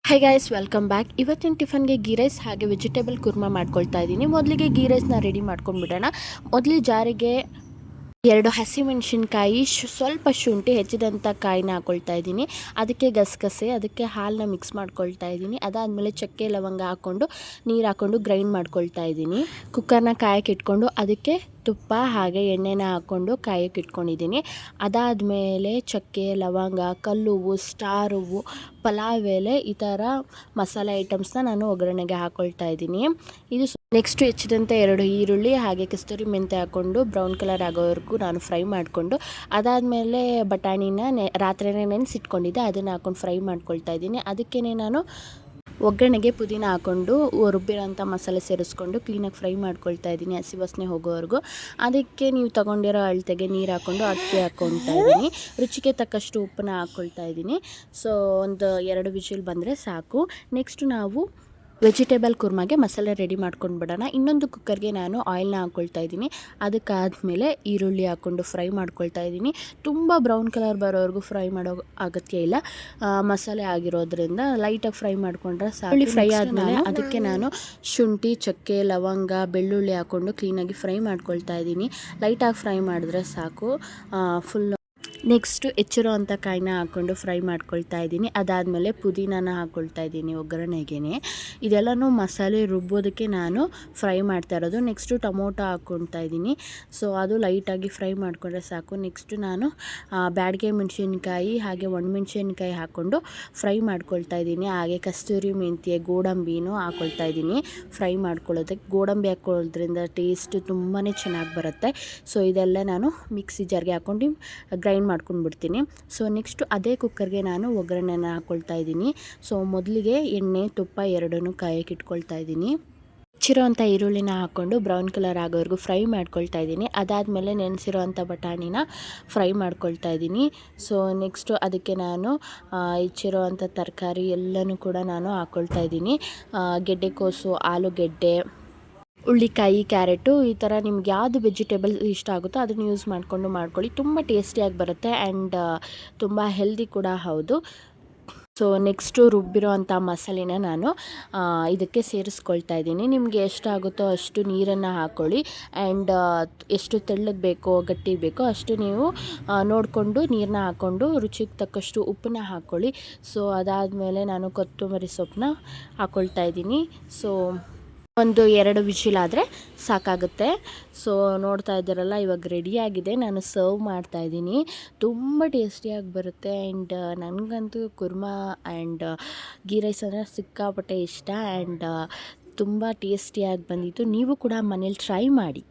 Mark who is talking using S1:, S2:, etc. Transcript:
S1: High guys, welcome back. ಇವತ್ತಿನ ಟಿಫನ್ಗೆ ghee rice ಹಾಗೆ vegetable Kurma ಮಾಡ್ಕೊಳ್ತಾ ಇದ್ದೀನಿ. ಮೊದಲಿಗೆ ಗೀ ರೈಸ್ನ ರೆಡಿ ಮಾಡ್ಕೊಂಡ್ಬಿಡೋಣ. ಮೊದಲು ಜಾರಿಗೆ 2 ಹಸಿಮೆಣಸಿನ್ಕಾಯಿ, ಸ್ವಲ್ಪ ಶುಂಠಿ ಹೆಚ್ಚಿದಂಥ ಕಾಯಿನ ಹಾಕ್ಕೊಳ್ತಾ ಇದ್ದೀನಿ. ಅದಕ್ಕೆ ಗಸಗಸೆ, ಅದಕ್ಕೆ ಹಾಲನ್ನ ಮಿಕ್ಸ್ ಮಾಡ್ಕೊಳ್ತಾ ಇದ್ದೀನಿ. ಅದಾದಮೇಲೆ ಚಕ್ಕೆ ಲವಂಗ ಹಾಕ್ಕೊಂಡು ನೀರು ಹಾಕ್ಕೊಂಡು ಗ್ರೈಂಡ್ ಮಾಡ್ಕೊಳ್ತಾ ಇದ್ದೀನಿ. ಕುಕ್ಕರ್ನ ಕಾಯಕ್ಕೆ ಇಟ್ಕೊಂಡು ಅದಕ್ಕೆ ತುಪ್ಪ ಹಾಗೆ ಎಣ್ಣೆನ ಹಾಕ್ಕೊಂಡು ಕಾಯಕ್ಕೆ ಇಟ್ಕೊಂಡಿದ್ದೀನಿ. ಅದಾದಮೇಲೆ ಚಕ್ಕೆ ಲವಂಗ, ಕಲ್ಲುವ್ವು, ಸ್ಟಾರ್ ಹೂವು, ಪಲಾವ್ ಎಲೆ, ಈ ಥರ ಮಸಾಲೆ ಐಟಮ್ಸ್ನ ನಾನು ಒಗ್ಗರಣೆಗೆ ಹಾಕ್ಕೊಳ್ತಾ ಇದ್ದೀನಿ. ಇದು ನೆಕ್ಸ್ಟ್ ಹೆಚ್ಚಿದಂತೆ 2 ಈರುಳ್ಳಿ ಹಾಗೆ ಕಸ್ತೂರಿ ಮೆಂತೆ ಹಾಕ್ಕೊಂಡು ಬ್ರೌನ್ ಕಲರ್ ಆಗೋವರೆಗೂ ನಾನು ಫ್ರೈ ಮಾಡಿಕೊಂಡು, ಅದಾದಮೇಲೆ ಬಟಾಣಿನ ರಾತ್ರಿನೇ ನೆನೆಸಿಟ್ಕೊಂಡಿದ್ದೆ, ಅದನ್ನು ಹಾಕ್ಕೊಂಡು ಫ್ರೈ ಮಾಡ್ಕೊಳ್ತಾ ಇದ್ದೀನಿ. ಅದಕ್ಕೇ ನಾನು ಒಗ್ಗರಣೆಗೆ ಪುದೀನ ಹಾಕ್ಕೊಂಡು ರುಬ್ಬಿರೋಂಥ ಮಸಾಲೆ ಸೇರಿಸ್ಕೊಂಡು ಕ್ಲೀನಾಗಿ ಫ್ರೈ ಮಾಡ್ಕೊಳ್ತಾ ಇದ್ದೀನಿ ಹಸಿ ವಾಸನೆ ಹೋಗೋವರೆಗೂ. ಅದಕ್ಕೆ ನೀವು ತೊಗೊಂಡಿರೋ ಅಳತೆಗೆ ನೀರು ಹಾಕ್ಕೊಂಡು ಅಕ್ಕಿ ಹಾಕ್ಕೊಳ್ತಾ ಇದ್ದೀನಿ. ರುಚಿಗೆ ತಕ್ಕಷ್ಟು ಉಪ್ಪನ್ನ ಹಾಕ್ಕೊಳ್ತಾ ಇದ್ದೀನಿ. ಸೊ ಒಂದು 2 ವಿಷಲ್ ಬಂದರೆ ಸಾಕು. ನೆಕ್ಸ್ಟು ನಾವು ವೆಜಿಟೇಬಲ್ ಕುರ್ಮಾಗೆ ಮಸಾಲೆ ರೆಡಿ ಮಾಡ್ಕೊಂಡು ಬಿಡೋಣ. ಇನ್ನೊಂದು ಕುಕ್ಕರ್ಗೆ ನಾನು ಆಯಿಲ್ನ ಹಾಕ್ಕೊಳ್ತಾ ಇದ್ದೀನಿ. ಅದಕ್ಕಾದಮೇಲೆ ಈರುಳ್ಳಿ ಹಾಕ್ಕೊಂಡು ಫ್ರೈ ಮಾಡ್ಕೊಳ್ತಾ ಇದ್ದೀನಿ. ತುಂಬ ಬ್ರೌನ್ ಕಲರ್ ಬರೋವರೆಗೂ ಫ್ರೈ ಮಾಡೋ ಅಗತ್ಯ ಇಲ್ಲ, ಮಸಾಲೆ ಆಗಿರೋದ್ರಿಂದ ಲೈಟಾಗಿ ಫ್ರೈ ಮಾಡಿಕೊಂಡ್ರೆ ಸಾಕು. ಫ್ರೈ ಆದಮೇಲೆ ಅದಕ್ಕೆ ನಾನು ಶುಂಠಿ, ಚಕ್ಕೆ, ಲವಂಗ, ಬೆಳ್ಳುಳ್ಳಿ ಹಾಕ್ಕೊಂಡು ಕ್ಲೀನಾಗಿ ಫ್ರೈ ಮಾಡ್ಕೊಳ್ತಾ ಇದ್ದೀನಿ. ಲೈಟಾಗಿ ಫ್ರೈ ಮಾಡಿದ್ರೆ ಸಾಕು. ನೆಕ್ಸ್ಟು ಹೆಚ್ಚಿರೋ ಅಂಥ ಕಾಯಿನ ಹಾಕ್ಕೊಂಡು ಫ್ರೈ ಮಾಡ್ಕೊಳ್ತಾ ಇದ್ದೀನಿ. ಅದಾದಮೇಲೆ ಪುದೀನಾನ ಹಾಕ್ಕೊಳ್ತಾ ಇದ್ದೀನಿ ಒಗ್ಗರಣೆಗೆ. ಇದೆಲ್ಲನೂ ಮಸಾಲೆ ರುಬ್ಬೋದಕ್ಕೆ ನಾನು ಫ್ರೈ ಮಾಡ್ತಾ ಇರೋದು. ನೆಕ್ಸ್ಟು ಟೊಮೊಟೊ ಹಾಕ್ಕೊಳ್ತಾ ಇದ್ದೀನಿ. ಸೊ ಅದು ಲೈಟಾಗಿ ಫ್ರೈ ಮಾಡಿಕೊಂಡ್ರೆ ಸಾಕು. ನೆಕ್ಸ್ಟು ನಾನು ಬ್ಯಾಡಗೆ ಮೆಣಸಿನ್ಕಾಯಿ ಹಾಗೆ ಒಣಮೆಣ್ಸಿನ್ಕಾಯಿ ಹಾಕ್ಕೊಂಡು ಫ್ರೈ ಮಾಡ್ಕೊಳ್ತಾ ಇದ್ದೀನಿ. ಹಾಗೆ ಕಸ್ತೂರಿ ಮೆಂತ್ಯ, ಗೋಡಂಬಿನೂ ಹಾಕ್ಕೊಳ್ತಾ ಇದ್ದೀನಿ ಫ್ರೈ ಮಾಡ್ಕೊಳ್ಳೋದಕ್ಕೆ. ಗೋಡಂಬಿ ಹಾಕ್ಕೊಳ್ಳೋದ್ರಿಂದ ಟೇಸ್ಟ್ ತುಂಬಾ ಚೆನ್ನಾಗಿ ಬರುತ್ತೆ. ಸೊ ಇದೆಲ್ಲ ನಾನು ಮಿಕ್ಸಿ ಜಾರ್ಗೆ ಹಾಕ್ಕೊಂಡು ಗ್ರೈಂಡ್ ಮಾಡ್ಕೊಂಡ್ಬಿಡ್ತೀನಿ. ಸೊ ನೆಕ್ಸ್ಟು ಅದೇ ಕುಕ್ಕರ್ಗೆ ನಾನು ಒಗ್ಗರಣೆನ ಹಾಕ್ಕೊಳ್ತಾ ಇದ್ದೀನಿ. ಸೊ ಮೊದಲಿಗೆ ಎಣ್ಣೆ, ತುಪ್ಪ ಎರಡನ್ನೂ ಕಾಯಕ್ಕೆ ಇಟ್ಕೊಳ್ತಾ ಇದ್ದೀನಿ. ಹೆಚ್ಚಿರೋವಂಥ ಈರುಳ್ಳಿನ ಹಾಕ್ಕೊಂಡು ಬ್ರೌನ್ ಕಲರ್ ಆಗೋವರೆಗೂ ಫ್ರೈ ಮಾಡ್ಕೊಳ್ತಾ ಇದ್ದೀನಿ. ಅದಾದಮೇಲೆ ನೆನೆಸಿರೋವಂಥ ಬಟಾಣಿನ ಫ್ರೈ ಮಾಡ್ಕೊಳ್ತಾ ಇದ್ದೀನಿ. ಸೊ ನೆಕ್ಸ್ಟು ಅದಕ್ಕೆ ನಾನು ಹೆಚ್ಚಿರೋವಂಥ ತರಕಾರಿ ಎಲ್ಲನೂ ಕೂಡ ನಾನು ಹಾಕ್ಕೊಳ್ತಾ ಇದ್ದೀನಿ. ಗೆಡ್ಡೆಕೋಸು, ಆಲೂಗೆಡ್ಡೆ, ಹುಳ್ಳಿಕಾಯಿ, ಕ್ಯಾರೆಟು, ಈ ಥರ ನಿಮ್ಗೆ ಯಾವುದು ವೆಜಿಟೇಬಲ್ ಇಷ್ಟ ಆಗುತ್ತೋ ಅದನ್ನು ಯೂಸ್ ಮಾಡ್ಕೊಳ್ಳಿ. ತುಂಬ ಟೇಸ್ಟಿಯಾಗಿ ಬರುತ್ತೆ ಆ್ಯಂಡ್ ತುಂಬ ಹೆಲ್ದಿ ಕೂಡ ಹೌದು. ಸೊ ನೆಕ್ಸ್ಟು ರುಬ್ಬಿರೋ ಅಂಥ ಮಸಾಲೆನ ನಾನು ಇದಕ್ಕೆ ಸೇರಿಸ್ಕೊಳ್ತಾ ಇದ್ದೀನಿ. ನಿಮಗೆ ಎಷ್ಟಾಗುತ್ತೋ ಅಷ್ಟು ನೀರನ್ನು ಹಾಕ್ಕೊಳ್ಳಿ ಆ್ಯಂಡ್ ಎಷ್ಟು ತೆಳ್ಳಗೆ ಬೇಕೋ ಗಟ್ಟಿ ಬೇಕೋ ಅಷ್ಟು ನೀವು ನೋಡಿಕೊಂಡು ನೀರನ್ನ ಹಾಕ್ಕೊಂಡು ರುಚಿಗೆ ತಕ್ಕಷ್ಟು ಉಪ್ಪನ್ನ ಹಾಕ್ಕೊಳ್ಳಿ. ಸೊ ಅದಾದಮೇಲೆ ನಾನು ಕೊತ್ತಂಬರಿ ಸೊಪ್ಪನ್ನ ಹಾಕ್ಕೊಳ್ತಾ ಇದ್ದೀನಿ. ಸೊ ಒಂದು 2 ವಿಶಿಲಾದರೆ ಸಾಕಾಗುತ್ತೆ. ಸೊ ನೋಡ್ತಾ ಇದ್ದೀರಲ್ಲ, ಇವಾಗ ರೆಡಿಯಾಗಿದೆ. ನಾನು ಸರ್ವ್ ಮಾಡ್ತಾಯಿದ್ದೀನಿ. ತುಂಬ ಟೇಸ್ಟಿಯಾಗಿ ಬರುತ್ತೆ ಆ್ಯಂಡ್ ನನಗಂತೂ ಕುರ್ಮಾ ಆ್ಯಂಡ್ ಗೀ ರೈಸ್ ಅಂದರೆ ಸಿಕ್ಕಾಪಟ್ಟೆ ಇಷ್ಟ ಆ್ಯಂಡ್ ತುಂಬ ಟೇಸ್ಟಿಯಾಗಿ ಬಂದಿತ್ತು. ನೀವು ಕೂಡ ಮನೇಲಿ ಟ್ರೈ ಮಾಡಿ.